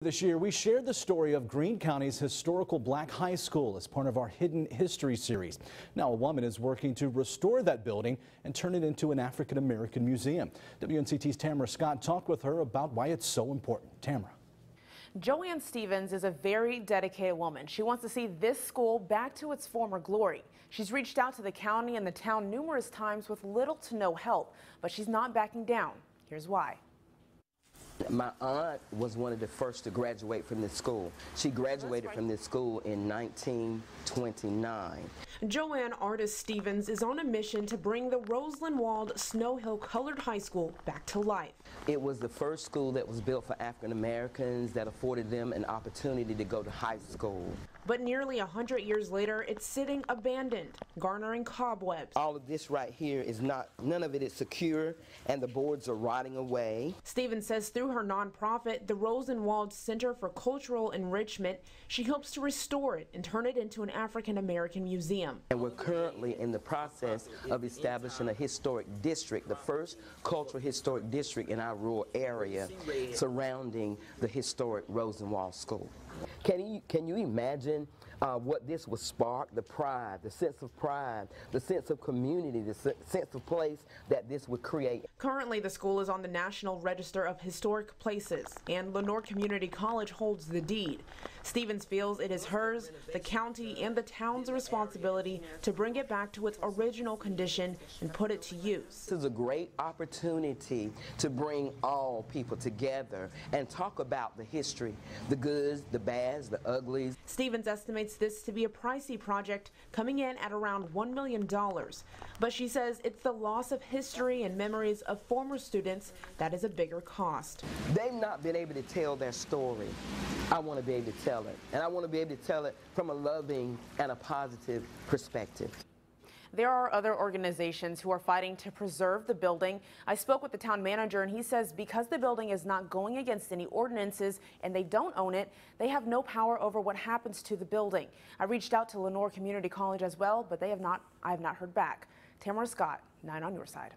This year, we shared the story of Greene County's historical black high school as part of our Hidden History series. Now, a woman is working to restore that building and turn it into an African-American museum. WNCT's Tamara Scott talked with her about why it's so important. Tamara. Joanne Stevens is a very dedicated woman. She wants to see this school back to its former glory. She's reached out to the county and the town numerous times with little to no help, but she's not backing down. Here's why. My aunt was one of the first to graduate from this school. She graduated from this school in 1929. Joanne Artist Stevens is on a mission to bring the Rosenwald Snow Hill Colored High School back to life. It was the first school that was built for African Americans that afforded them an opportunity to go to high school. But nearly 100 years later, it's sitting abandoned, garnering cobwebs. All of this right here is none of it is secure, and the boards are rotting away. Stevens says through her nonprofit, the Rosenwald Center for Cultural Enrichment, she hopes to restore it and turn it into an African-American museum. And we're currently in the process of establishing a historic district, the first cultural historic district in our rural area surrounding the historic Rosenwald School. Can you imagine what this would spark? The pride, the sense of pride, the sense of community, the sense of place that this would create. Currently, the school is on the National Register of Historic Places, and Lenore Community College holds the deed. Stevens feels it is hers, the county, and the town's responsibility to bring it back to its original condition and put it to use. This is a great opportunity to bring all people together and talk about the history, the goods, the bads, the uglies. Stevens estimates this to be a pricey project, coming in at around $1 million. But she says it's the loss of history and memories of former students that is a bigger cost. They've not been able to tell their story. I want to be able to tell it, and I want to be able to tell it from a loving and a positive perspective. There are other organizations who are fighting to preserve the building. I spoke with the town manager, and he says because the building is not going against any ordinances and they don't own it, they have no power over what happens to the building. I reached out to Lenore Community College as well, but I have not heard back. Tamara Scott, 9 on your side.